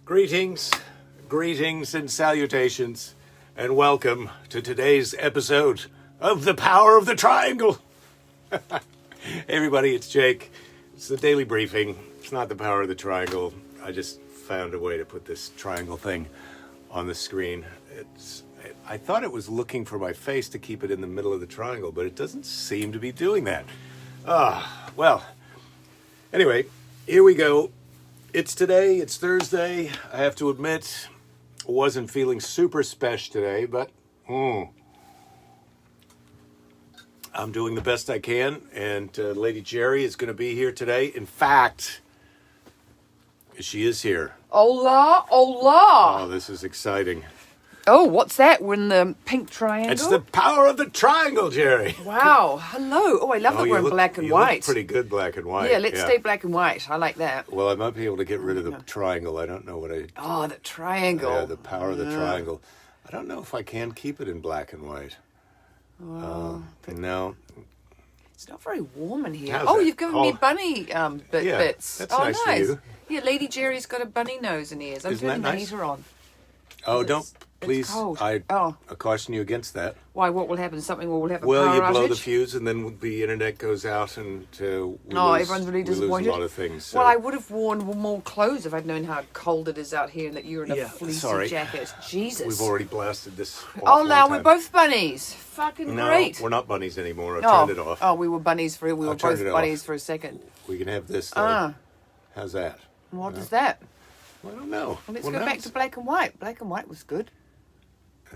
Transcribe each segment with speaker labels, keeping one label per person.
Speaker 1: Greetings, and salutations, and welcome to today's episode of The Power of the Triangle. Hey everybody, it's Jake. It's the daily briefing. It's not The Power of the Triangle. I just found a way to put this triangle thing on the screen. I thought it was looking for my face to keep it in the middle of the triangle, but it doesn't seem to be doing that. Well, anyway, here we go. It's Thursday. I have to admit, I wasn't feeling super spesh today, but I'm doing the best I can, and Lady Jerry is going to be here today. In fact, she is here.
Speaker 2: Hola, hola.
Speaker 1: Oh, this is exciting.
Speaker 2: Oh, what's that? We're in the pink triangle?
Speaker 1: It's the power of the triangle, Jerry.
Speaker 2: Wow. Hello. Oh, I love that we're in black and white.
Speaker 1: Look pretty good black and white.
Speaker 2: Yeah, let's stay black and white. I like that.
Speaker 1: Well, I might be able to get rid of the triangle. I don't know what I...
Speaker 2: Oh, the triangle.
Speaker 1: Yeah, the power of the triangle. I don't know if I can keep it in black and white. No.
Speaker 2: It's not very warm in here.
Speaker 1: How's
Speaker 2: Oh,
Speaker 1: that?
Speaker 2: you've given me bunny bits.
Speaker 1: That's
Speaker 2: oh,
Speaker 1: nice for you.
Speaker 2: Yeah, Lady Jerry's got a bunny nose and ears. I'm
Speaker 1: Isn't
Speaker 2: turning
Speaker 1: that
Speaker 2: the
Speaker 1: nice?
Speaker 2: heater on.
Speaker 1: Oh, don't... Please,
Speaker 2: cold.
Speaker 1: I caution you against that.
Speaker 2: Why, what will happen? Something will have a
Speaker 1: Well,
Speaker 2: power
Speaker 1: you blow
Speaker 2: outage?
Speaker 1: the fuse and then the internet goes out and
Speaker 2: everyone's really disappointed.
Speaker 1: We lose a lot of things. So.
Speaker 2: Well, I would have worn more clothes if I'd known how cold it is out here and that you're in a fleecy jacket. Jesus.
Speaker 1: We've already blasted this.
Speaker 2: Oh, now we're both bunnies. Fucking great.
Speaker 1: No, we're not bunnies anymore. I've turned it off.
Speaker 2: Oh, we were bunnies we were both bunnies for a second.
Speaker 1: We can have this, though. How's that?
Speaker 2: What is that?
Speaker 1: Well, I don't know.
Speaker 2: Well, let's go back to black and white. Black and white was good.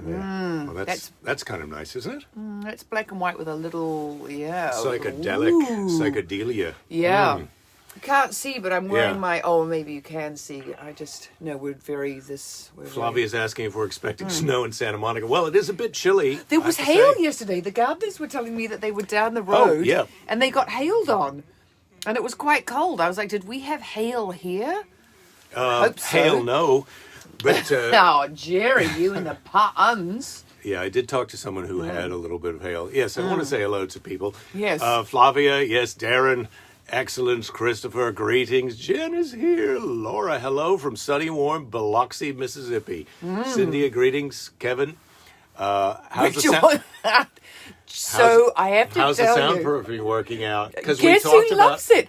Speaker 1: Well, that's kind of nice, isn't it?
Speaker 2: It's black and white with a little,
Speaker 1: psychedelia.
Speaker 2: Yeah. You can't see, but I'm wearing my... Oh, maybe you can see. I just... No, we're very...
Speaker 1: Flavia's asking if we're expecting snow in Santa Monica. Well, it is a bit chilly.
Speaker 2: There was hail yesterday. The gardeners were telling me that they were down the road and they got hailed on. And it was quite cold. I was like, did we have hail here? Hope so.
Speaker 1: Hail, no. But,
Speaker 2: oh, Jerry, you and the puns.
Speaker 1: Yeah, I did talk to someone who had a little bit of hail. Yes, I want to say hello to people.
Speaker 2: Yes.
Speaker 1: Flavia, yes, Darren, excellent. Christopher, greetings. Jen is here. Laura, hello from sunny, warm Biloxi, Mississippi. Cynthia, greetings. Kevin, how's the sound?
Speaker 2: I have to tell you.
Speaker 1: How's the soundproofing working out?
Speaker 2: Guess who loves it?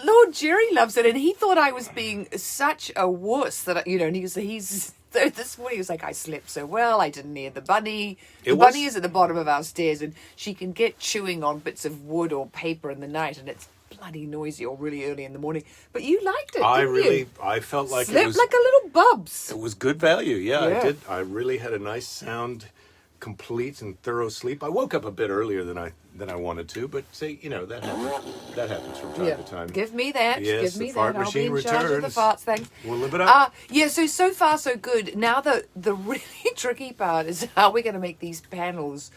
Speaker 2: Lord Jerry loves it, and he thought I was being such a wuss that, and he's this morning he was like, I slept so well, I didn't hear the bunny. Bunny is at the bottom of our stairs, and she can get chewing on bits of wood or paper in the night, and it's bloody noisy or really early in the morning. But you liked it, didn't you?
Speaker 1: I felt like
Speaker 2: slept
Speaker 1: it was...
Speaker 2: like a little bubs.
Speaker 1: It was good value, yeah, I did. I really had a nice sound... complete and thorough sleep. I woke up a bit earlier than I wanted to, but that happens from time to time.
Speaker 2: Give me that.
Speaker 1: Yes,
Speaker 2: give me
Speaker 1: the fart
Speaker 2: that.
Speaker 1: machine
Speaker 2: I'll be in
Speaker 1: returns.
Speaker 2: charge of the farts. Thanks.
Speaker 1: We'll live it up.
Speaker 2: So far so good. Now the really tricky part is how we're going to make these panels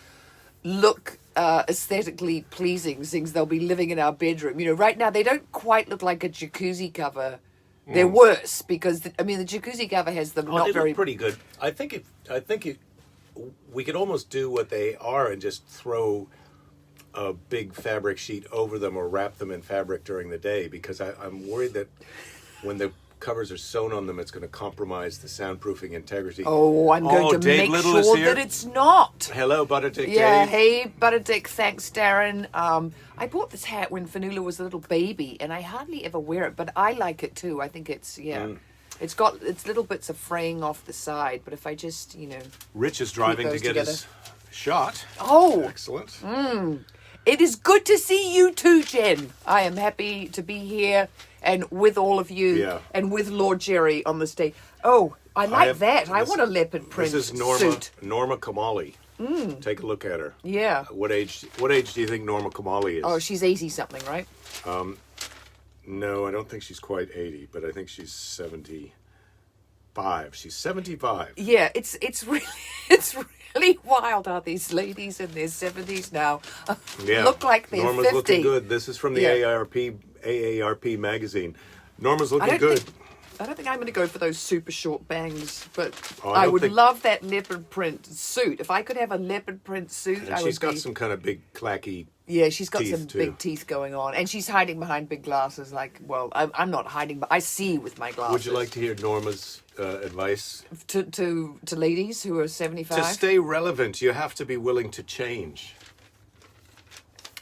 Speaker 2: look aesthetically pleasing, since they'll be living in our bedroom. Right now they don't quite look like a jacuzzi cover. They're worse because the jacuzzi cover has them not
Speaker 1: they
Speaker 2: very
Speaker 1: look pretty good. I think we could almost do what they are and just throw a big fabric sheet over them or wrap them in fabric during the day, because I'm worried that when the covers are sewn on them, it's going to compromise the soundproofing integrity.
Speaker 2: Oh, I'm going to
Speaker 1: Dave
Speaker 2: make
Speaker 1: Little
Speaker 2: sure that it's not.
Speaker 1: Hello, Butterdick
Speaker 2: Yeah,
Speaker 1: Dave.
Speaker 2: hey, Butterdick, thanks, Darren. I bought this hat when Fanula was a little baby, and I hardly ever wear it, but I like it too. I think it's, It's got little bits of fraying off the side, but if I just,
Speaker 1: Rich is driving to get his shot.
Speaker 2: Oh.
Speaker 1: Excellent.
Speaker 2: It is good to see you too, Jen. I am happy to be here and with all of you and with Lord Jerry on the stage. Oh, I like that. I want a leopard print
Speaker 1: suit. This is Norma Kamali. Take a look at her.
Speaker 2: Yeah.
Speaker 1: What age do you think Norma Kamali is?
Speaker 2: Oh, she's 80-something, right?
Speaker 1: No, I don't think she's quite 80, but I think she's 75. She's 75.
Speaker 2: Yeah, it's really wild how these ladies in their 70s now look like they're
Speaker 1: Norma's
Speaker 2: 50.
Speaker 1: looking good. This is from the AARP magazine. Norma's looking good.
Speaker 2: I don't think I'm going to go for those super short bangs, but I would love that leopard print suit. If I could have a leopard print suit,
Speaker 1: and she's got some kind of big clacky
Speaker 2: Yeah, she's got
Speaker 1: teeth,
Speaker 2: some
Speaker 1: too.
Speaker 2: big teeth going on, and she's hiding behind big glasses. Like, well, I'm not hiding, but I see with my glasses.
Speaker 1: Would you like to hear Norma's advice?
Speaker 2: to ladies who are 75?
Speaker 1: To stay relevant, you have to be willing to change.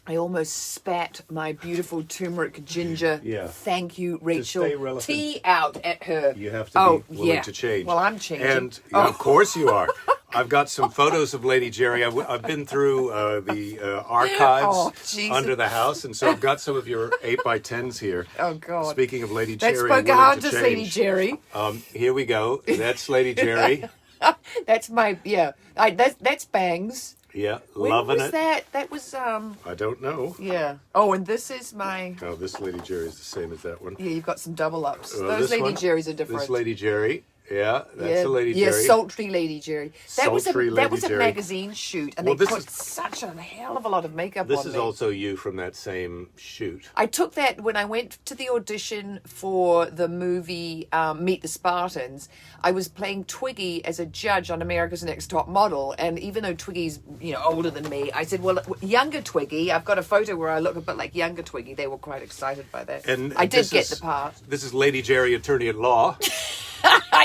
Speaker 2: I almost spat my beautiful turmeric ginger.
Speaker 1: Yeah.
Speaker 2: Thank you, Rachel.
Speaker 1: stay relevant,
Speaker 2: tea out at her.
Speaker 1: You have to be willing to change.
Speaker 2: Well, I'm changing.
Speaker 1: And of course you are. I've got some photos of Lady Jerry. I've been through the archives
Speaker 2: Jesus.
Speaker 1: under the house, and so I've got some of your 8x10s here.
Speaker 2: Oh, God.
Speaker 1: Speaking of Lady
Speaker 2: That
Speaker 1: Jerry,
Speaker 2: spoke
Speaker 1: willing
Speaker 2: hard
Speaker 1: to
Speaker 2: to Lady
Speaker 1: change.
Speaker 2: Jerry.
Speaker 1: Here we go. That's Lady Jerry.
Speaker 2: That's my, that's Bangs.
Speaker 1: Yeah,
Speaker 2: When
Speaker 1: loving
Speaker 2: was
Speaker 1: it.
Speaker 2: that? That was,
Speaker 1: I don't know.
Speaker 2: yeah. Oh, and this is my,
Speaker 1: Oh, this Lady Jerry is the same as that one.
Speaker 2: yeah, you've got some double ups.
Speaker 1: Well,
Speaker 2: Those
Speaker 1: this
Speaker 2: Lady
Speaker 1: one,
Speaker 2: Jerrys are different.
Speaker 1: This Lady Jerry. Yeah, that's
Speaker 2: yeah,
Speaker 1: a Lady
Speaker 2: yeah,
Speaker 1: Jerry.
Speaker 2: sultry Lady Jerry. That was
Speaker 1: Sultry
Speaker 2: a
Speaker 1: Lady Jerry.
Speaker 2: magazine shoot, and
Speaker 1: Well,
Speaker 2: they
Speaker 1: this
Speaker 2: put
Speaker 1: is-
Speaker 2: such a hell of a lot of makeup
Speaker 1: This
Speaker 2: on
Speaker 1: is
Speaker 2: me.
Speaker 1: also you from that same shoot.
Speaker 2: I took that when I went to the audition for the movie Meet the Spartans. I was playing Twiggy as a judge on America's Next Top Model, and even though Twiggy's older than me, I said, "Well, younger Twiggy." I've got a photo where I look a bit like younger Twiggy. They were quite excited by that.
Speaker 1: And
Speaker 2: I did
Speaker 1: this
Speaker 2: get
Speaker 1: is-
Speaker 2: the part.
Speaker 1: This is Lady Jerry, attorney at law.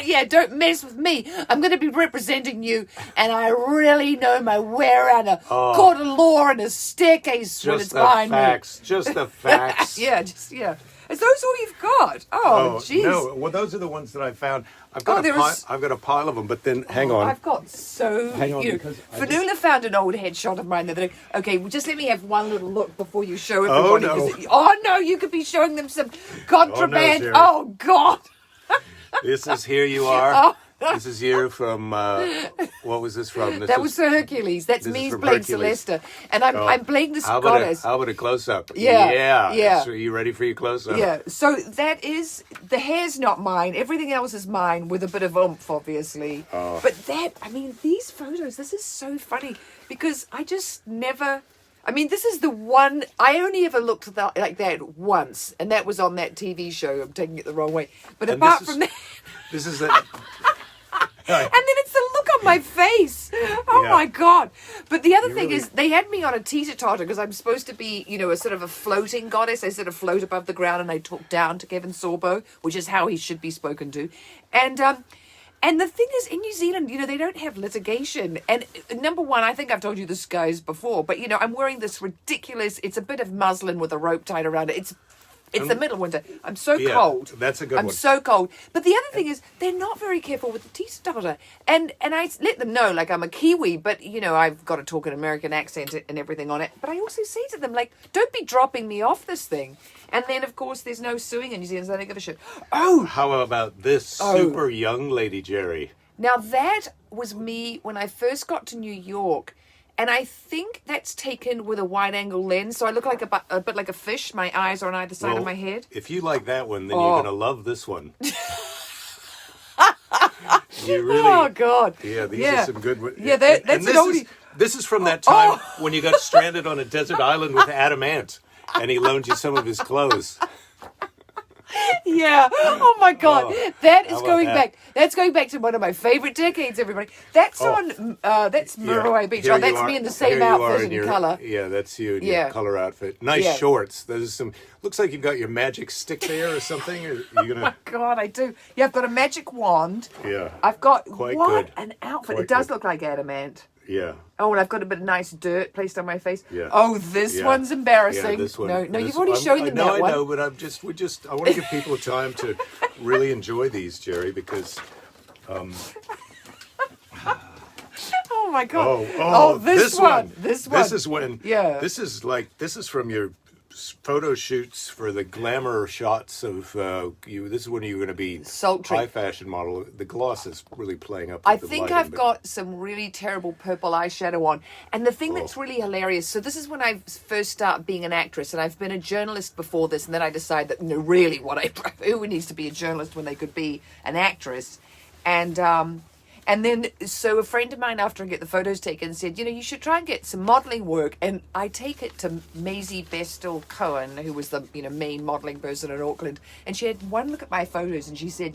Speaker 2: Yeah, don't mess with me. I'm going to be representing you, and I really know my way around a court of law and a staircase when
Speaker 1: Just
Speaker 2: it's
Speaker 1: the
Speaker 2: behind
Speaker 1: facts. Just the facts.
Speaker 2: me. Yeah. Is those all you've got? Oh, jeez.
Speaker 1: no. Well, those are the ones that I found. I've
Speaker 2: Oh,
Speaker 1: got
Speaker 2: there was-
Speaker 1: I've got a pile of them, but then hang on.
Speaker 2: I've got so.
Speaker 1: Hang on, because I
Speaker 2: Fanula found an old headshot of mine the other day. Okay, well, just let me have one little look before you show
Speaker 1: Oh,
Speaker 2: everybody.
Speaker 1: no.
Speaker 2: 'cause oh no, you could be showing them some contraband.
Speaker 1: Jerry.
Speaker 2: Oh, God.
Speaker 1: This is Here You Are.
Speaker 2: Oh.
Speaker 1: This is you from, what was this from? This
Speaker 2: That was the Hercules. That's
Speaker 1: this
Speaker 2: me
Speaker 1: is from
Speaker 2: playing
Speaker 1: Hercules.
Speaker 2: Celesta, and I'm playing this
Speaker 1: how about
Speaker 2: goddess.
Speaker 1: how about a close-up?
Speaker 2: Yeah.
Speaker 1: So are you ready for your close-up?
Speaker 2: Yeah, so that is, the hair's not mine. Everything else is mine with a bit of oomph, obviously.
Speaker 1: Oh.
Speaker 2: But these photos, this is so funny because I just never, this is the one, I only ever looked like that once, and that was on that TV show. I'm taking it the wrong way. But
Speaker 1: And
Speaker 2: apart
Speaker 1: this is-
Speaker 2: from that,
Speaker 1: This is the...
Speaker 2: and then it's the look on my face. Oh
Speaker 1: Yeah.
Speaker 2: my God. But the other
Speaker 1: You
Speaker 2: thing
Speaker 1: really-
Speaker 2: is, they had me on a teeter-totter because I'm supposed to be, a sort of a floating goddess. I sort of float above the ground and I talk down to Kevin Sorbo, which is how he should be spoken to. And the thing is, in New Zealand, they don't have litigation. And number one, I think I've told you this, guys, before, but, I'm wearing this ridiculous, it's a bit of muslin with a rope tied around it. It's the middle of winter. I'm so
Speaker 1: Yeah,
Speaker 2: cold.
Speaker 1: that's a good
Speaker 2: I'm
Speaker 1: one.
Speaker 2: so cold. But the other thing is, they're not very careful with the teeter-totter. And I let them know, like, I'm a Kiwi, but, I've got to talk an American accent and everything on it. But I also say to them, like, don't be dropping me off this thing. And then, of course, there's no suing in New Zealand, so I don't give a shit. Oh,
Speaker 1: How about this super young Lady Jerry?
Speaker 2: now that was me when I first got to New York. And I think that's taken with a wide-angle lens, so I look like a bit like a fish. My eyes are on either side of my head.
Speaker 1: If you like that one, then you're going to love this one. You really...
Speaker 2: Oh, God.
Speaker 1: Yeah, these are some good ones.
Speaker 2: Yeah, that's
Speaker 1: and
Speaker 2: an oldie.
Speaker 1: This is from that time when you got stranded on a desert island with Adam Ant, and he loaned you some of his clothes.
Speaker 2: Yeah. Oh my God. That is
Speaker 1: how about
Speaker 2: going
Speaker 1: that?
Speaker 2: back. That's going back to one of my favorite decades. Everybody. That's on. That's Muriwai Beach.
Speaker 1: Here
Speaker 2: Oh,
Speaker 1: you
Speaker 2: that's
Speaker 1: are-
Speaker 2: me in the
Speaker 1: here
Speaker 2: same
Speaker 1: you are
Speaker 2: outfit
Speaker 1: in
Speaker 2: and
Speaker 1: your-
Speaker 2: color.
Speaker 1: Yeah, that's you in
Speaker 2: Yeah.
Speaker 1: your color outfit. Nice
Speaker 2: Yeah.
Speaker 1: shorts. There's some. Looks like you've got your magic stick there or something. Are you gonna?
Speaker 2: God, I do. Yeah, I've got a magic wand.
Speaker 1: Yeah.
Speaker 2: I've got
Speaker 1: Quite
Speaker 2: what
Speaker 1: good.
Speaker 2: an outfit.
Speaker 1: Quite
Speaker 2: It does
Speaker 1: good.
Speaker 2: look like adamant.
Speaker 1: Yeah.
Speaker 2: Oh, and I've got a bit of nice dirt placed on my face.
Speaker 1: Yeah.
Speaker 2: Oh, this
Speaker 1: Yeah.
Speaker 2: one's embarrassing.
Speaker 1: Yeah, this one.
Speaker 2: No,
Speaker 1: This-
Speaker 2: you've already shown them
Speaker 1: no,
Speaker 2: that
Speaker 1: I
Speaker 2: one.
Speaker 1: know, but I want to give people time to really enjoy these, Jerry, because.
Speaker 2: Oh my God.
Speaker 1: This one.
Speaker 2: This one.
Speaker 1: This is when.
Speaker 2: Yeah.
Speaker 1: This is from your photo shoots for the glamour shots of you. This is when you're going to be
Speaker 2: Sultry.
Speaker 1: high fashion model. The gloss is really playing up.
Speaker 2: I
Speaker 1: with the
Speaker 2: think
Speaker 1: lighting,
Speaker 2: I've
Speaker 1: but-
Speaker 2: got some really terrible purple eyeshadow on. And the thing
Speaker 1: Oh.
Speaker 2: that's really hilarious, so this is when I first start being an actress, and I've been a journalist before this, and then I decide that, really who needs to be a journalist when they could be an actress? And then, so a friend of mine, after I get the photos taken, said, you should try and get some modelling work. And I take it to Maisie Bestel Cohen, who was the, main modelling person in Auckland. And she had one look at my photos and she said,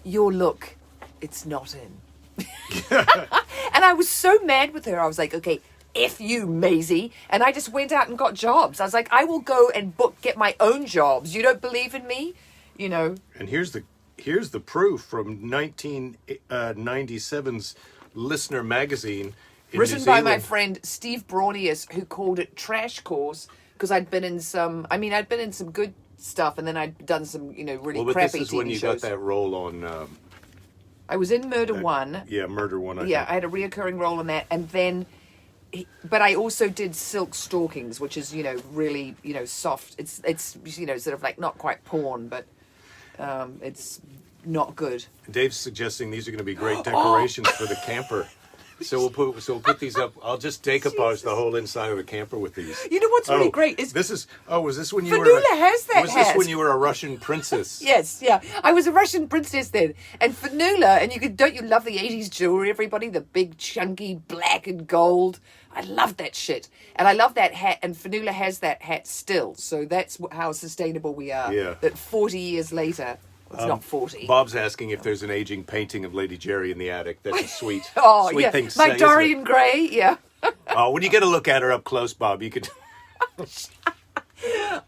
Speaker 2: your look, it's not in. And I was so mad with her. I was like, okay, F you, Maisie. And I just went out and got jobs. I was like, I will go and get my own jobs. You don't believe in me? You know.
Speaker 1: And here's the proof from 1997's Listener magazine in
Speaker 2: Written
Speaker 1: New
Speaker 2: by
Speaker 1: Zealand.
Speaker 2: my friend Steve Braunius, who called it Trash Course, because I'd been in some good stuff, and then I'd done some, really
Speaker 1: but
Speaker 2: crappy
Speaker 1: this is
Speaker 2: TV
Speaker 1: when you
Speaker 2: shows.
Speaker 1: got that role on...
Speaker 2: I was in Murder One.
Speaker 1: Yeah, Murder One, I think.
Speaker 2: I had a reoccurring role in that, and then... But I also did Silk Stalkings, which is, really, soft. It's sort of like not quite porn, but it's not good.
Speaker 1: Dave's suggesting these are going to be great decorations for the camper. So we'll put these up. I'll just decoupage the whole inside of the camper with these.
Speaker 2: You know what's really great is
Speaker 1: was this when you
Speaker 2: Fanula
Speaker 1: were?
Speaker 2: has that
Speaker 1: Was this
Speaker 2: hat.
Speaker 1: when you were a Russian princess?
Speaker 2: Yes, yeah. I was a Russian princess then, and Fanula, and don't you love the 80s jewelry? Everybody, the big chunky black and gold. I love that shit, and I love that hat. And Fanula has that hat still, so that's how sustainable we are.
Speaker 1: Yeah.
Speaker 2: That 40 years later. It's not 40.
Speaker 1: Bob's asking if there's an aging painting of Lady Jerry in the attic. That's a sweet,
Speaker 2: Oh,
Speaker 1: sweet
Speaker 2: yeah.
Speaker 1: thing to
Speaker 2: Like
Speaker 1: say, isn't it?
Speaker 2: Dorian Gray, yeah.
Speaker 1: Oh, when you get a look at her up close, Bob, you could...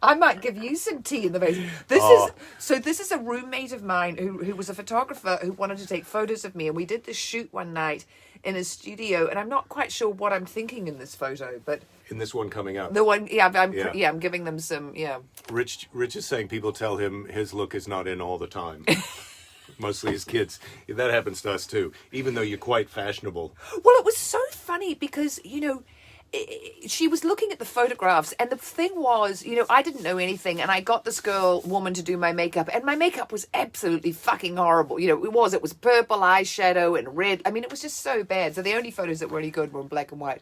Speaker 2: I might give you some tea in the face. This is a roommate of mine who was a photographer who wanted to take photos of me, and we did this shoot one night in his studio, and I'm not quite sure what I'm thinking in this photo, but
Speaker 1: In this one coming up.
Speaker 2: the one, I'm
Speaker 1: Yeah.
Speaker 2: I'm giving them some,
Speaker 1: Rich is saying people tell him his look is not in all the time. Mostly his kids. That happens to us too, even though you're quite fashionable.
Speaker 2: Well, it was so funny because, she was looking at the photographs, and the thing was, I didn't know anything, and I got this woman to do my makeup, and my makeup was absolutely fucking horrible. It was purple eyeshadow and red. I mean, it was just so bad. So the only photos that were any good were in black and white.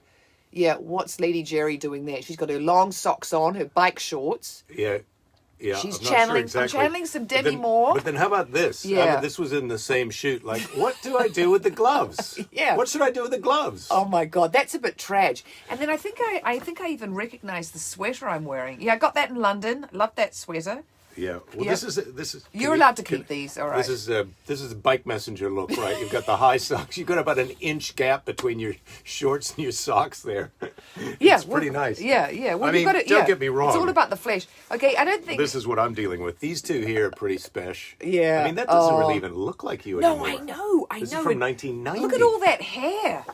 Speaker 2: Yeah, what's Lady Jerry doing there? She's got her long socks on, her bike shorts.
Speaker 1: Yeah.
Speaker 2: She's
Speaker 1: I'm not
Speaker 2: channeling.
Speaker 1: sure exactly.
Speaker 2: I'm channeling some Debbie
Speaker 1: But then-
Speaker 2: Moore.
Speaker 1: But then how about this?
Speaker 2: Yeah.
Speaker 1: I mean, this was in the same shoot. Like, what do I do with the gloves?
Speaker 2: Yeah.
Speaker 1: What should I do with the gloves?
Speaker 2: Oh my god, that's a bit trash. And then I think I even recognised the sweater I'm wearing. Yeah, I got that in London. Love that sweater.
Speaker 1: Yeah. Well,
Speaker 2: Yeah.
Speaker 1: this is.
Speaker 2: You're allowed to keep these, all right.
Speaker 1: This is a bike messenger look, right? You've got the high socks. You've got about an inch gap between your shorts and your socks there.
Speaker 2: Yeah,
Speaker 1: It's pretty nice.
Speaker 2: Yeah, yeah. Well,
Speaker 1: I mean,
Speaker 2: you've got to,
Speaker 1: don't get me wrong.
Speaker 2: It's all about the flesh. Okay, I don't think.
Speaker 1: This is what I'm dealing with. These two here are pretty special.
Speaker 2: Yeah.
Speaker 1: I mean, that doesn't really even look like you
Speaker 2: No,
Speaker 1: anymore.
Speaker 2: I know.
Speaker 1: This is
Speaker 2: know.
Speaker 1: from
Speaker 2: And
Speaker 1: 1990.
Speaker 2: Look at all that hair.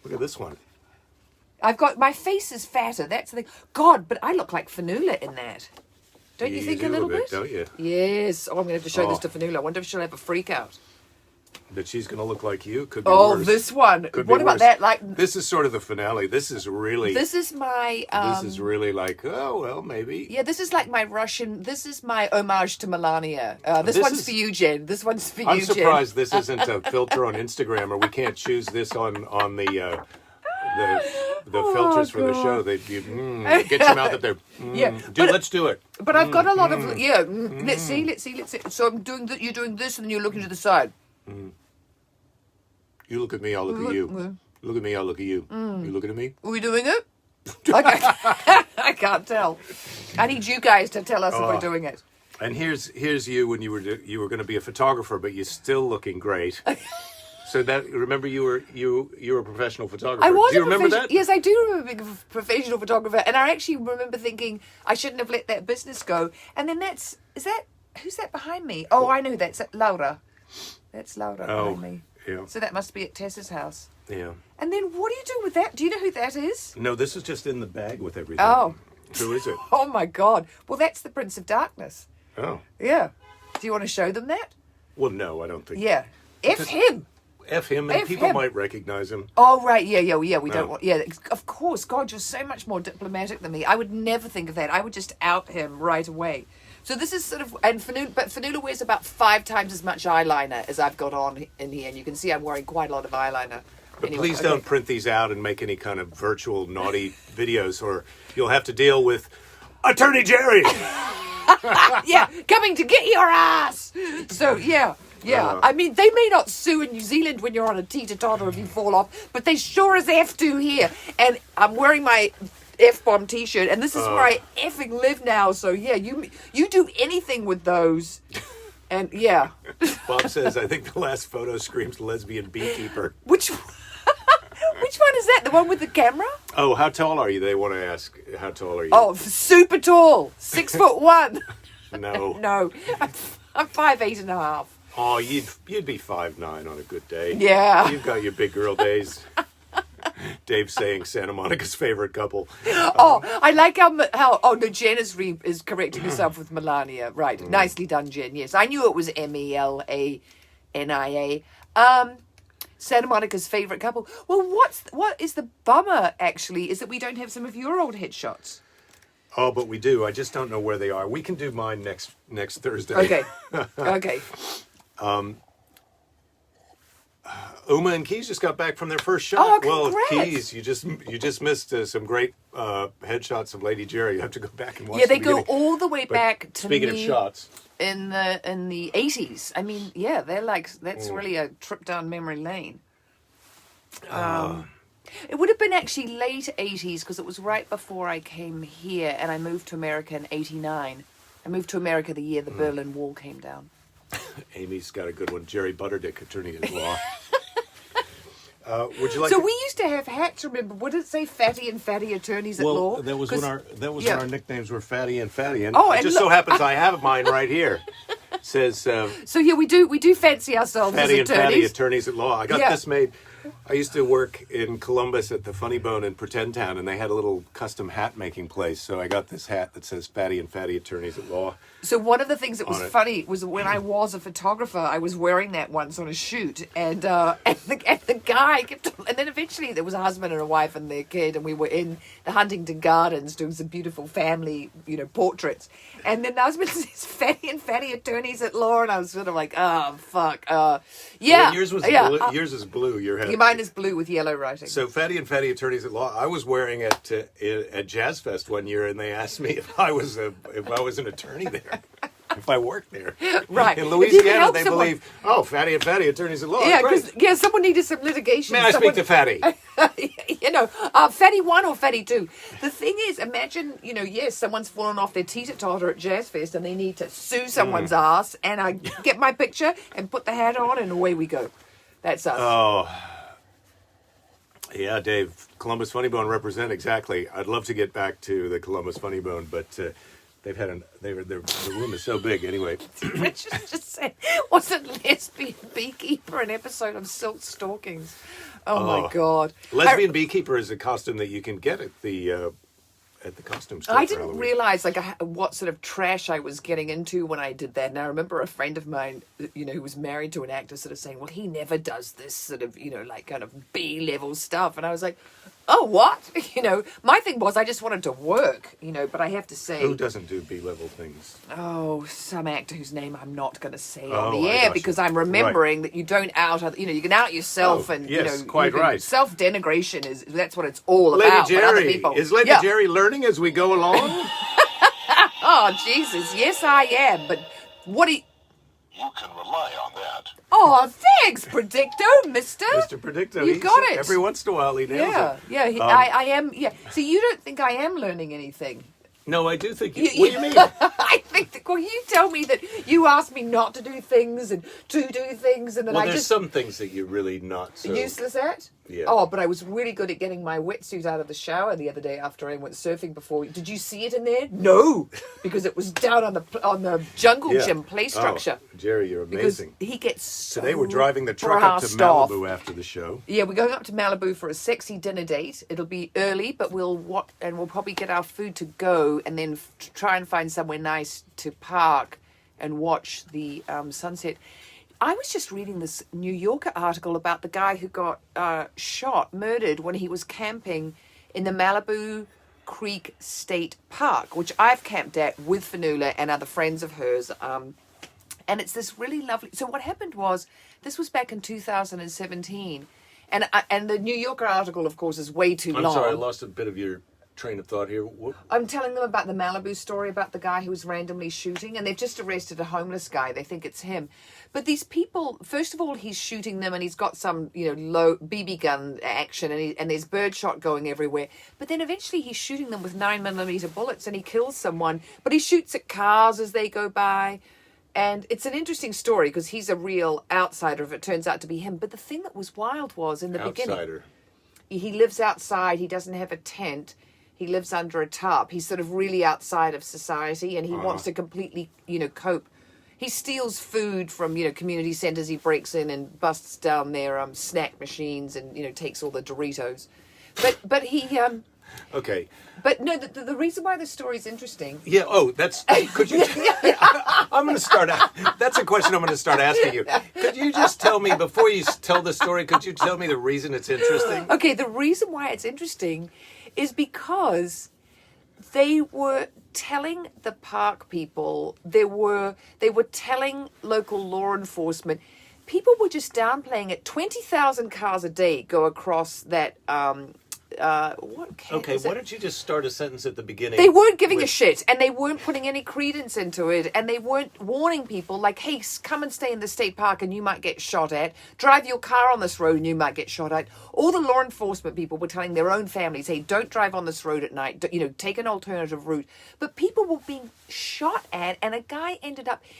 Speaker 1: Look at this one.
Speaker 2: I've got my face is fatter. That's the thing. God, but I look like Fanula in that. Don't you think
Speaker 1: do
Speaker 2: a little bit?
Speaker 1: don't you?
Speaker 2: Yes. Oh, I'm going to have to show this
Speaker 1: Oh.
Speaker 2: to Fanula. I wonder if she'll have a freak out.
Speaker 1: That she's going to look like you. Could be
Speaker 2: Oh,
Speaker 1: worse.
Speaker 2: this one.
Speaker 1: Could be
Speaker 2: What about
Speaker 1: worse.
Speaker 2: that? Like,
Speaker 1: This is sort of the finale. This is really.
Speaker 2: this is my.
Speaker 1: This is really like, oh well, maybe.
Speaker 2: Yeah, this is like my Russian. This is my homage to Melania. This
Speaker 1: This
Speaker 2: one's
Speaker 1: is-
Speaker 2: for you, Jen. This one's for
Speaker 1: I'm
Speaker 2: you, Jen.
Speaker 1: surprised this isn't a filter on Instagram, or we can't choose this on the filters for the
Speaker 2: God.
Speaker 1: show. They get your mouth up there.
Speaker 2: Yeah, but-
Speaker 1: let's do it.
Speaker 2: But I've got a lot of Let's see. So I'm doing you're doing this, and then you're looking to the side.
Speaker 1: You look at me, I'll look at you. Look at me, I'll look at you. You looking at me?
Speaker 2: Are we doing it? Okay. I can't tell. I need you guys to tell us if we're doing it.
Speaker 1: And here's you when you were going to be a photographer, but you're still looking great. So that remember you were a professional photographer.
Speaker 2: I was.
Speaker 1: Do you remember that?
Speaker 2: Yes, I do remember being a professional photographer, and I actually remember thinking I shouldn't have let that business go. And then who's that behind me? Oh, I know that's Laura. That's Laura behind me.
Speaker 1: Yeah.
Speaker 2: So that must be at Tessa's house.
Speaker 1: Yeah.
Speaker 2: And then what do you do with that? Do you know who that is?
Speaker 1: No, this is just in the bag with everything.
Speaker 2: Oh.
Speaker 1: Who is it?
Speaker 2: Oh my God. Well, that's the Prince of Darkness.
Speaker 1: Oh.
Speaker 2: Yeah. Do you want to show them that?
Speaker 1: Well, no, I don't think.
Speaker 2: Yeah. F him.
Speaker 1: F him, and
Speaker 2: F
Speaker 1: people
Speaker 2: him.
Speaker 1: might recognize him.
Speaker 2: Oh, right. Yeah. We don't
Speaker 1: No.
Speaker 2: want... Yeah, of course. God, you're so much more diplomatic than me. I would never think of that. I would just out him right away. So this is sort of... But Fanula wears about 5 times as much eyeliner as I've got on in here. And you can see I'm wearing quite a lot of eyeliner.
Speaker 1: But
Speaker 2: Anyway,
Speaker 1: please
Speaker 2: okay.
Speaker 1: don't print these out and make any kind of virtual naughty videos, or you'll have to deal with Attorney Jerry.
Speaker 2: Yeah, coming to get your ass. So, yeah. I mean, they may not sue in New Zealand when you're on a teeter-totter if you fall off, but they sure as F do here. And I'm wearing my F-bomb T-shirt, and this is where I effing live now. So, yeah, you do anything with those. And, yeah.
Speaker 1: Bob says, I think the last photo screams lesbian beekeeper.
Speaker 2: Which one is that? The one with the camera?
Speaker 1: Oh, how tall are you? They want to ask, how tall are you?
Speaker 2: Oh, super tall. 6'1".
Speaker 1: No.
Speaker 2: No, I'm 5'8.5".
Speaker 1: Oh, you'd be 5'9" on a good day.
Speaker 2: Yeah.
Speaker 1: You've got your big girl days. Dave saying Santa Monica's favorite couple.
Speaker 2: I like how oh no, Jen is correcting herself with Melania. Right. Nicely done, Jen. Yes. I knew it was Melania. Santa Monica's favorite couple. Well, what is the bummer actually is that we don't have some of your old headshots.
Speaker 1: Oh, but we do. I just don't know where they are. We can do mine next Thursday.
Speaker 2: Okay. Okay.
Speaker 1: Uma and Keys just got back from their first shot.
Speaker 2: Oh,
Speaker 1: well,
Speaker 2: congrats.
Speaker 1: Keys, you just missed some great headshots of Lady Jerry. You have to go back and watch.
Speaker 2: Yeah, they
Speaker 1: the
Speaker 2: go
Speaker 1: beginning.
Speaker 2: all the way
Speaker 1: But
Speaker 2: back to
Speaker 1: speaking of
Speaker 2: me
Speaker 1: shots,
Speaker 2: in the 80s. I mean, yeah, they're like that's really a trip down memory lane. It would have been actually late 80s because it was right before I came here and I moved to America in 89. I moved to America the year the Berlin Wall came down.
Speaker 1: Amy's got a good one. Jerry Butterdick, attorney at law. Would you like?
Speaker 2: So
Speaker 1: to...
Speaker 2: we used to have hats. Remember, would it say Fatty and Fatty attorneys at law?
Speaker 1: Well, that was when our nicknames were Fatty and Fatty, and
Speaker 2: Oh,
Speaker 1: it
Speaker 2: and
Speaker 1: just
Speaker 2: look-
Speaker 1: so happens I have mine right here. It says
Speaker 2: So yeah, we do fancy ourselves
Speaker 1: Fatty
Speaker 2: as
Speaker 1: and Fatty
Speaker 2: attorneys.
Speaker 1: attorneys at law. I got
Speaker 2: Yeah.
Speaker 1: this made. I used to work in Columbus at the Funny Bone in Pretend Town, and they had a little custom hat making place. So I got this hat that says Fatty and Fatty attorneys at law.
Speaker 2: So one of the things that was
Speaker 1: On it.
Speaker 2: funny was when I was a photographer, I was wearing that once on a shoot, and the guy kept on, and then eventually there was a husband and a wife and their kid, and we were in the Huntington Gardens doing some beautiful family, portraits, and then the husband says Fatty and Fatty attorneys at law, and I was sort of like, oh fuck, yeah.
Speaker 1: Well, yours was
Speaker 2: yeah.
Speaker 1: blue. Yours is blue. Your hat.
Speaker 2: Mine is blue with yellow writing.
Speaker 1: So Fatty and Fatty attorneys at law. I was wearing it at Jazz Fest one year, and they asked me if I was an attorney there, if I worked there.
Speaker 2: Right.
Speaker 1: In
Speaker 2: If you can
Speaker 1: Louisiana,
Speaker 2: help
Speaker 1: they
Speaker 2: someone-
Speaker 1: believe, Fatty and Fatty attorneys at law.
Speaker 2: Yeah,
Speaker 1: Great.
Speaker 2: because someone needed some litigation.
Speaker 1: May I speak to Fatty?
Speaker 2: Fatty 1 or Fatty 2. The thing is, imagine, yes, someone's fallen off their teeter-totter at Jazz Fest and they need to sue someone's ass, and I get my picture and put the hat on and away we go. That's us.
Speaker 1: Oh, yeah, Dave. Columbus Funny Bone represent exactly. I'd love to get back to the Columbus Funny Bone, but they've had the room is so big anyway.
Speaker 2: Richard just said, wasn't Lesbian Beekeeper an episode of Silk Stockings? Oh my God.
Speaker 1: Lesbian Beekeeper is a costume that you can get at the costume store.
Speaker 2: I
Speaker 1: for
Speaker 2: didn't
Speaker 1: Halloween.
Speaker 2: realize what sort of trash I was getting into when I did that. And I remember a friend of mine, who was married to an actor, sort of saying, "Well, he never does this sort of, kind of B-level stuff." And I was like, "Oh, what?" My thing was I just wanted to work, but I have to say,
Speaker 1: Who doesn't do B-level things?
Speaker 2: oh, some actor whose name I'm not going to say on
Speaker 1: Oh,
Speaker 2: the
Speaker 1: I
Speaker 2: air
Speaker 1: gotcha.
Speaker 2: because I'm remembering that you don't you can out yourself
Speaker 1: Oh,
Speaker 2: and
Speaker 1: yes, quite
Speaker 2: you can-
Speaker 1: right.
Speaker 2: Self-denigration that's what it's all
Speaker 1: Lady
Speaker 2: about. But other
Speaker 1: Jerry,
Speaker 2: people,
Speaker 1: is Lady
Speaker 2: Yeah.
Speaker 1: Jerry learning as we go along?
Speaker 2: Oh, Jesus. Yes, I am. But what do you...
Speaker 3: You can rely on that.
Speaker 2: Oh, thanks, Predicto, mister.
Speaker 1: Mr. Predicto.
Speaker 2: You got it.
Speaker 1: Every once in a while he nails
Speaker 2: Yeah,
Speaker 1: it.
Speaker 2: yeah. I am... Yeah. So you don't think I am learning anything?
Speaker 1: No, I do think you... What do you mean?
Speaker 2: I think that... Well, you tell me that you asked me not to do things and to do things and then
Speaker 1: Well,
Speaker 2: I
Speaker 1: there's
Speaker 2: just...
Speaker 1: some things that you're really not so...
Speaker 2: Useless at?
Speaker 1: Yeah.
Speaker 2: Oh, but I was really good at getting my wetsuit out of the shower the other day after I went surfing before. Did you see it in there? No, because it was down on the jungle
Speaker 1: Yeah.
Speaker 2: gym play structure.
Speaker 1: Oh, Jerry, you're
Speaker 2: Because
Speaker 1: amazing.
Speaker 2: he gets so
Speaker 1: Today we're driving the truck up to
Speaker 2: brassed off.
Speaker 1: Malibu after the show.
Speaker 2: Yeah, we're going up to Malibu for a sexy dinner date. It'll be early, but we'll probably get our food to go and then try and find somewhere nice to park and watch the sunset. I was just reading this New Yorker article about the guy who got murdered when he was camping in the Malibu Creek State Park, which I've camped at with Fanula and other friends of hers. And it's this really lovely... So what happened was, this was back in 2017. And the New Yorker article, of course, is way too long.
Speaker 1: I'm sorry, I lost a bit of your train of thought here. What?
Speaker 2: I'm telling them about the Malibu story about the guy who was randomly shooting, and they've just arrested a homeless guy. They think it's him. But these people, first of all, he's shooting them, and he's got some, low BB gun action, and there's birdshot going everywhere. But then eventually he's shooting them with 9mm bullets, and he kills someone. But he shoots at cars as they go by. And it's an interesting story because he's a real outsider if it turns out to be him. But the thing that was wild was in the beginning...
Speaker 1: Outsider.
Speaker 2: he lives outside. He doesn't have a tent. He lives under a tarp. He's sort of really outside of society, and he wants to completely, cope. He steals food from, community centers. He breaks in and busts down their snack machines and, takes all the Doritos. But he...
Speaker 1: Okay.
Speaker 2: But no, the reason why the story is interesting...
Speaker 1: Yeah, could you... I'm going to start... That's a question I'm going to start asking you. Could you just tell me, before you tell the story, could you tell me the reason it's interesting?
Speaker 2: Okay, the reason why it's interesting is because they were telling the park people, they were telling local law enforcement, people were just downplaying it. 20,000 cars a day go across that... why
Speaker 1: don't you just start a sentence at the beginning?
Speaker 2: They weren't giving a shit, and they weren't putting any credence into it, and they weren't warning people like, hey, come and stay in the state park and you might get shot at. Drive your car on this road and you might get shot at. All the law enforcement people were telling their own families, hey, don't drive on this road at night. Take an alternative route. But people were being shot at, and a guy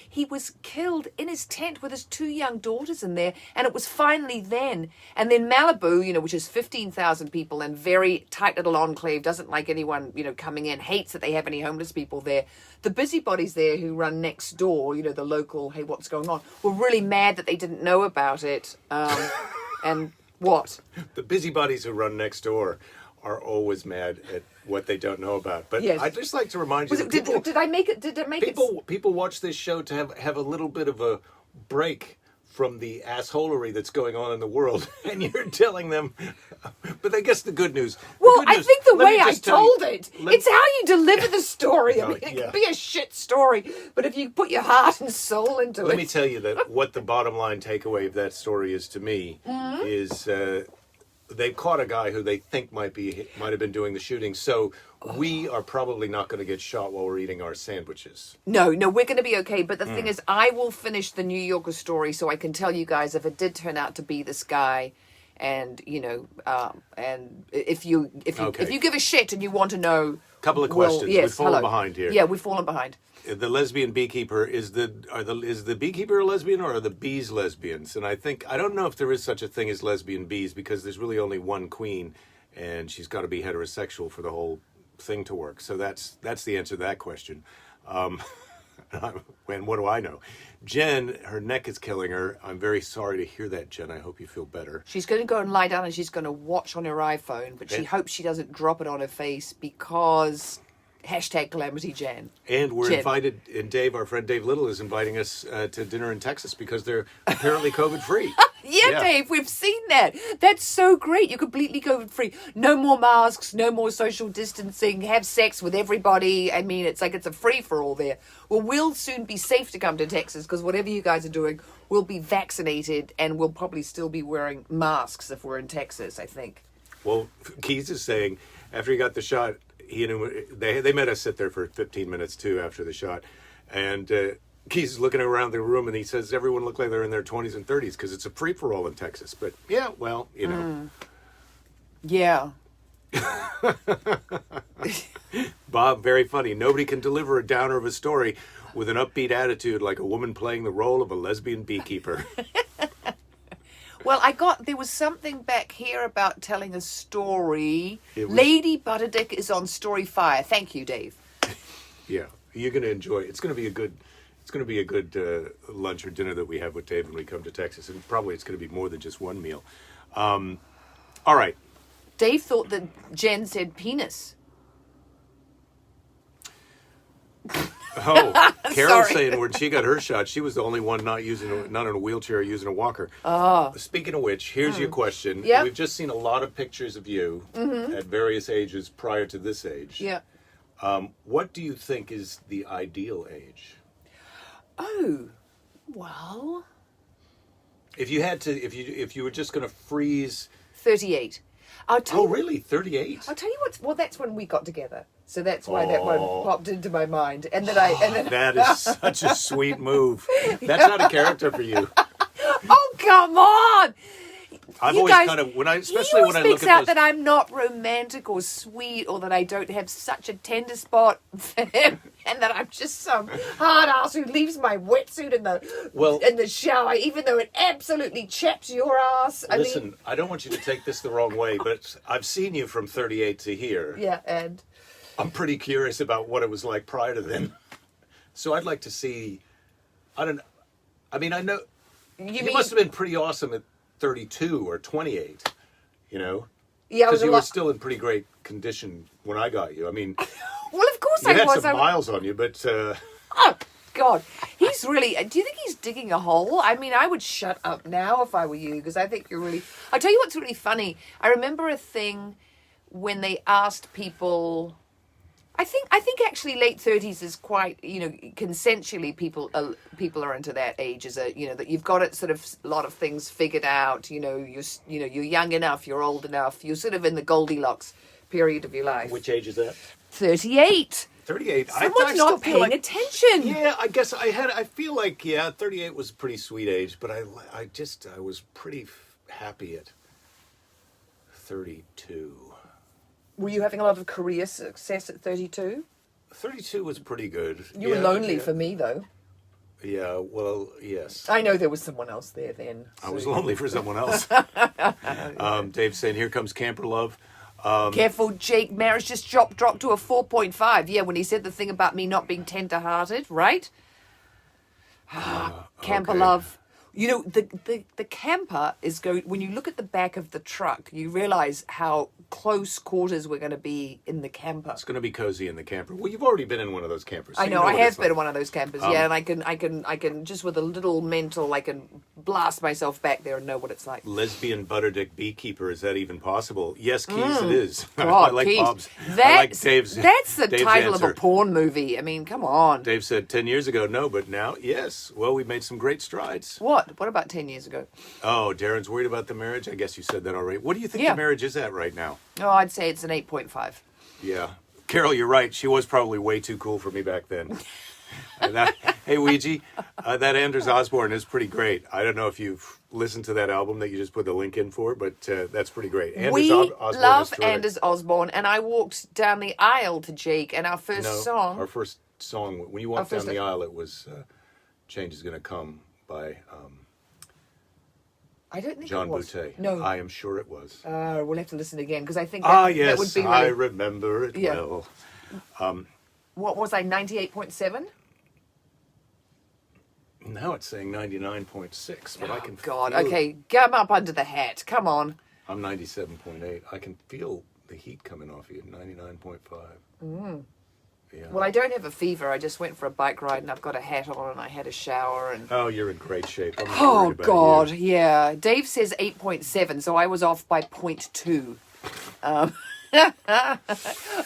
Speaker 2: he was killed in his tent with his 2 young daughters in there, and it was finally then. And then Malibu, which is 15,000 people and very tight little enclave, doesn't like anyone, coming in, hates that they have any homeless people there. The busybodies there who run next door, the local, hey, what's going on, were really mad that they didn't know about it. And what?
Speaker 1: The busybodies who run next door are always mad at what they don't know about. But
Speaker 2: yes.
Speaker 1: I'd just like to remind you that
Speaker 2: did I make it? Did I make it?
Speaker 1: People watch this show to have a little bit of a break from the assholery that's going on in the world, and you're telling them. But I guess the good news.
Speaker 2: I think the way I told it's how you deliver the story. I mean, it could be a shit story, but if you put your heart and soul into it.
Speaker 1: Let me tell you that what the bottom line takeaway of that story is to me is they've caught a guy who they think might have been doing the shooting. So we are probably not going to get shot while we're eating our sandwiches.
Speaker 2: No, we're going to be okay. But the thing is, I will finish the New Yorker story so I can tell you guys if it did turn out to be this guy, and and if you give a shit and you want to know.
Speaker 1: Couple of questions.
Speaker 2: Yes,
Speaker 1: we've fallen behind here.
Speaker 2: Yeah, we've fallen behind.
Speaker 1: The lesbian beekeeper is the beekeeper a lesbian, or are the bees lesbians? And I don't know if there is such a thing as lesbian bees, because there's really only one queen, and she's got to be heterosexual for the whole thing to work. So that's the answer to that question. And what do I know? Jen, her neck is killing her. I'm very sorry to hear that, Jen. I hope you feel better.
Speaker 2: She's going to go and lie down and she's going to watch on her iPhone, but she hopes she doesn't drop it on her face because #Calamity Jen.
Speaker 1: And we're invited, and Dave, our friend Dave Little, is inviting us to dinner in Texas because they're apparently COVID-free.
Speaker 2: Yeah, Dave, we've seen that. That's so great. You're completely COVID-free. No more masks, no more social distancing, have sex with everybody. I mean, it's like it's a free-for-all there. Well, we'll soon be safe to come to Texas because whatever you guys are doing, we'll be vaccinated and we'll probably still be wearing masks if we're in Texas, I think.
Speaker 1: Well, Keys is saying after he got the shot, they made us sit there for 15 minutes, too, after the shot. And Keys is looking around the room, and he says everyone looked like they're in their 20s and 30s because it's a free-for-all in Texas. But, yeah, well,
Speaker 2: Yeah.
Speaker 1: Bob, very funny. Nobody can deliver a downer of a story with an upbeat attitude like a woman playing the role of a lesbian beekeeper.
Speaker 2: Well, there was something back here about telling a story. Lady Butterdick is on Story Fire. Thank you, Dave.
Speaker 1: Yeah, you're going to enjoy it. It's going to be a good lunch or dinner that we have with Dave when we come to Texas, and probably it's going to be more than just one meal. All right.
Speaker 2: Dave thought that Jen said penis.
Speaker 1: Oh, Carol's saying when she got her shot, she was the only one not in a wheelchair or using a walker.
Speaker 2: Oh.
Speaker 1: Speaking of which, here's your question.
Speaker 2: Yep.
Speaker 1: We've just seen a lot of pictures of you at various ages prior to this age.
Speaker 2: Yeah.
Speaker 1: What do you think is the ideal age?
Speaker 2: Oh, well.
Speaker 1: If you were just going to freeze
Speaker 2: 38. I'll tell you
Speaker 1: really? 38?
Speaker 2: I'll tell you well, that's when we got together. So that's why that one popped into my mind. And then
Speaker 1: That is such a sweet move. That's not a character for you.
Speaker 2: Oh, come on!
Speaker 1: I've
Speaker 2: You
Speaker 1: always
Speaker 2: guys,
Speaker 1: kind of, especially
Speaker 2: he always
Speaker 1: when I look
Speaker 2: makes
Speaker 1: at
Speaker 2: out
Speaker 1: those.
Speaker 2: that I'm not romantic or sweet, or that I don't have such a tender spot for him, and that I'm just some hard ass who leaves my wetsuit in the shower, even though it absolutely chaps your ass.
Speaker 1: Listen, I don't want you to take this the wrong way, but I've seen you from 38 to here.
Speaker 2: Yeah, and
Speaker 1: I'm pretty curious about what it was like prior to then. So I'd like to see. I know you must have been pretty awesome at 32 or 28. You know,
Speaker 2: yeah,
Speaker 1: because you were still in pretty great condition when I got you. I mean,
Speaker 2: well, of course
Speaker 1: you
Speaker 2: I
Speaker 1: had
Speaker 2: was.
Speaker 1: some miles on you, but
Speaker 2: Oh, God. He's really... Do you think he's digging a hole? I mean, I would shut up now if I were you, because I think you're really... I'll tell you what's really funny. I remember a thing when they asked people... I think actually late 30s is quite, consensually people are into that age as that you've got it sort of a lot of things figured out, you're young enough, you're old enough, you're sort of in the Goldilocks period of your life.
Speaker 1: which age is that?
Speaker 2: 38.
Speaker 1: 38.
Speaker 2: Someone's not paying attention.
Speaker 1: Yeah, I guess I feel like 38 was a pretty sweet age, but I was pretty happy at 32.
Speaker 2: Were you having a lot of career success at 32?
Speaker 1: 32 was pretty good.
Speaker 2: You were lonely for me, though.
Speaker 1: Yeah, well, yes.
Speaker 2: I know there was someone else there then.
Speaker 1: I was lonely for someone else. Dave's saying, here comes camper love.
Speaker 2: Careful, Jake. Marriage just dropped to a 4.5. Yeah, when he said the thing about me not being tender-hearted, right? Camper
Speaker 1: okay.
Speaker 2: love. The camper is going... When you look at the back of the truck, you realise how close quarters we're going to be in the camper.
Speaker 1: It's going to be cozy in the camper. Well, you've already been in one of those campers. So
Speaker 2: I know,
Speaker 1: you
Speaker 2: I
Speaker 1: what
Speaker 2: have
Speaker 1: it's
Speaker 2: been in
Speaker 1: like.
Speaker 2: one of those campers, yeah, and I can just with a little mental, I can blast myself back there and know what it's like.
Speaker 1: Lesbian butterdick beekeeper, is that even possible? Yes, Keys, it is.
Speaker 2: God,
Speaker 1: I like
Speaker 2: Keith,
Speaker 1: Bob's. I like
Speaker 2: That's
Speaker 1: Dave's
Speaker 2: the
Speaker 1: Dave's
Speaker 2: title
Speaker 1: answer.
Speaker 2: of a porn movie. I mean, come on.
Speaker 1: Dave said 10 years ago, no, but now, yes. Well, we made some great strides.
Speaker 2: What? What about 10 years ago?
Speaker 1: Oh, Darren's worried about the marriage? I guess you said that already. What do you think
Speaker 2: Yeah.
Speaker 1: the marriage is at right now?
Speaker 2: Oh, I'd say it's an 8.5.
Speaker 1: Yeah. Carol, you're right. She was probably way too cool for me back then. Hey, Ouija, that Anders Osborne is pretty great. I don't know if you've listened to that album that you just put the link in for, but that's pretty great.
Speaker 2: We
Speaker 1: Osborne
Speaker 2: love
Speaker 1: is terrific.
Speaker 2: Anders Osborne, and I walked down the aisle to Jake, and our first song...
Speaker 1: Our first song, when you walked down the aisle, it was Change is Gonna Come by
Speaker 2: I don't think
Speaker 1: John
Speaker 2: it was.
Speaker 1: Boutte.
Speaker 2: No.
Speaker 1: I am sure it was.
Speaker 2: We'll have to listen again, because I think
Speaker 1: Yes,
Speaker 2: that would be really...
Speaker 1: I remember it
Speaker 2: Yeah.
Speaker 1: well.
Speaker 2: What was I, 98.7?
Speaker 1: Now it's saying 99.6, but I can
Speaker 2: God,
Speaker 1: feel
Speaker 2: okay, come up under the hat. Come on.
Speaker 1: I'm 97.8. I can feel the heat coming off you. 99.5. Yeah.
Speaker 2: Well, I don't have a fever. I just went for a bike ride, and I've got a hat on, and I had a shower, and...
Speaker 1: Oh, you're in great shape. I'm not
Speaker 2: Oh,
Speaker 1: worried about
Speaker 2: God,
Speaker 1: you.
Speaker 2: yeah. Dave says 8.7, so I was off by 0.2.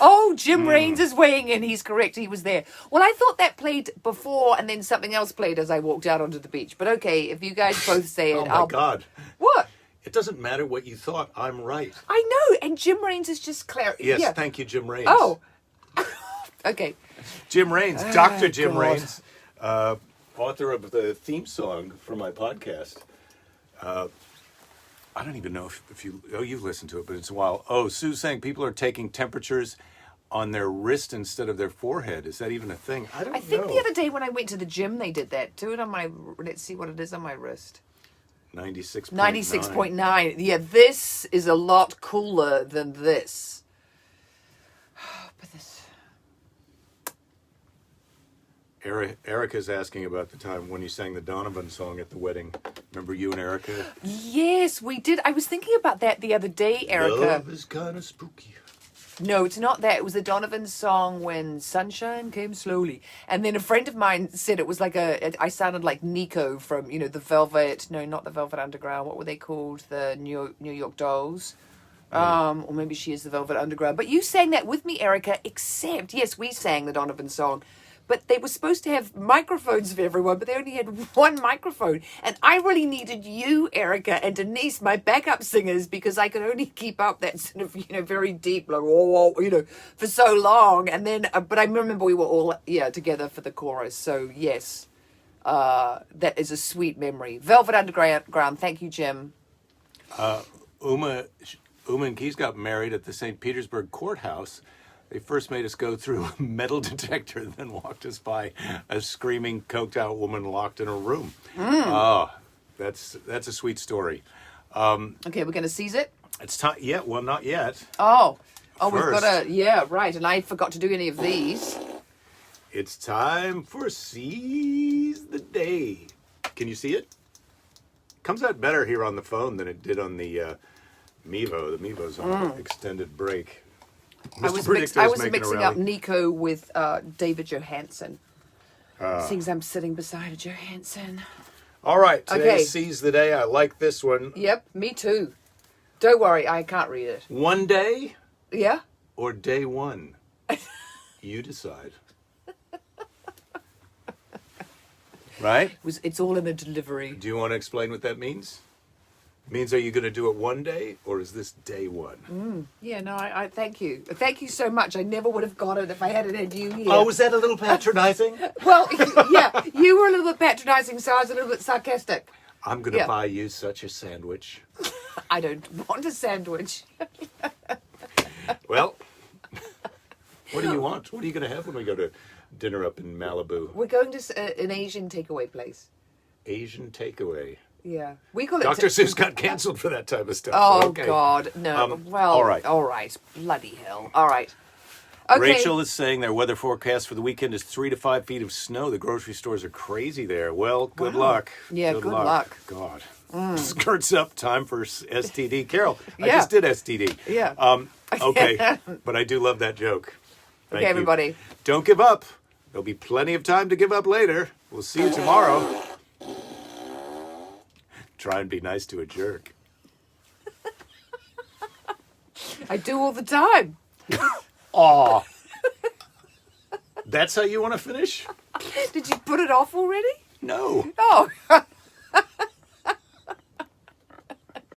Speaker 2: Oh, Jim Raines is weighing in. He's correct. He was there. Well, I thought that played before, and then something else played as I walked out onto the beach. But okay, if you guys both say it,
Speaker 1: Oh my God.
Speaker 2: What?
Speaker 1: It doesn't matter what you thought. I'm right.
Speaker 2: I know, and Jim Raines is just clear.
Speaker 1: Yes,
Speaker 2: yeah.
Speaker 1: thank you, Jim Raines.
Speaker 2: Oh. Okay.
Speaker 1: Jim Raines, Dr. Jim
Speaker 2: God.
Speaker 1: Raines, author of the theme song for my podcast. I don't even know if you... Oh, you've listened to it, but it's a while. Oh, Sue's saying people are taking temperatures on their wrist instead of their forehead. Is that even a thing? I don't know.
Speaker 2: I think the other day when I went to the gym, they did that. Do it on my... Let's see what it is on my wrist.
Speaker 1: 96.9.
Speaker 2: 96.9. Yeah, this is a lot cooler than this. But this...
Speaker 1: Erica's asking about the time when you sang the Donovan song at the wedding. Remember you and Erica?
Speaker 2: Yes, we did. I was thinking about that the other day, Erica.
Speaker 1: Love is kind of spooky.
Speaker 2: No, it's not that. It was the Donovan song when sunshine came slowly. And then a friend of mine said it was like I sounded like Nico from, the Velvet, no, not the Velvet Underground. What were they called? The New York Dolls. Or maybe she is the Velvet Underground. But you sang that with me, Erica, except, yes, we sang the Donovan song. But they were supposed to have microphones for everyone, but they only had one microphone. And I really needed you, Erica, and Denise, my backup singers, because I could only keep up that sort of, very deep, like, for so long. And then, but I remember we were all, together for the chorus. So, yes, that is a sweet memory. Velvet Underground, thank you, Jim,
Speaker 1: Uma and Keys got married at the St. Petersburg courthouse. They first made us go through a metal detector, then walked us by a screaming, coked-out woman locked in a room. Oh, that's a sweet story.
Speaker 2: Okay, we're going to seize it?
Speaker 1: It's time. Yeah, well, not yet.
Speaker 2: Oh,
Speaker 1: First.
Speaker 2: we've got to... Yeah, right. And I forgot to do any of these.
Speaker 1: It's time for Seize the Day. Can you see it? Comes out better here on the phone than it did on the Mevo. The Mevo's on extended break.
Speaker 2: I was mixing up Nico with David Johansen. Seems I'm sitting beside a Johansen.
Speaker 1: All right, today's
Speaker 2: Okay.
Speaker 1: Seize the Day. I like this one.
Speaker 2: Yep, me too. Don't worry, I can't read it.
Speaker 1: One day
Speaker 2: Yeah?
Speaker 1: or day one? You decide. Right?
Speaker 2: It's all in the delivery.
Speaker 1: Do you want to explain what that means? It means, are you going to do it one day or is this day one?
Speaker 2: Yeah, no, I thank you. Thank you so much. I never would have got it if I hadn't had you here.
Speaker 1: Oh, was that a little patronizing?
Speaker 2: Well, yeah, you were a little bit patronizing, so I was a little bit sarcastic.
Speaker 1: I'm going to
Speaker 2: Yeah.
Speaker 1: buy you such a sandwich.
Speaker 2: I don't want a sandwich.
Speaker 1: Well, what do you want? What are you going to have when we go to dinner up in Malibu?
Speaker 2: We're going to an Asian takeaway place.
Speaker 1: Asian takeaway.
Speaker 2: Yeah. We call it...
Speaker 1: Dr. Seuss got canceled for that type of stuff.
Speaker 2: Oh,
Speaker 1: Okay.
Speaker 2: God. No. Well,
Speaker 1: all right.
Speaker 2: All right. Bloody hell. All right. Okay.
Speaker 1: Rachel is saying their weather forecast for the weekend is 3 to 5 feet of snow. The grocery stores are crazy there. Well, good luck.
Speaker 2: Yeah, good luck.
Speaker 1: God. Skirts up. Time for STD. Carol, I
Speaker 2: Yeah.
Speaker 1: just did STD.
Speaker 2: Yeah.
Speaker 1: Okay, but I do love that joke. Thank
Speaker 2: Okay,
Speaker 1: you.
Speaker 2: everybody.
Speaker 1: Don't give up. There'll be plenty of time to give up later. We'll see you tomorrow. Try and be nice to a jerk.
Speaker 2: I do all the time.
Speaker 1: Aw. That's how you want to finish?
Speaker 2: Did you put it off already?
Speaker 1: No.
Speaker 2: Oh.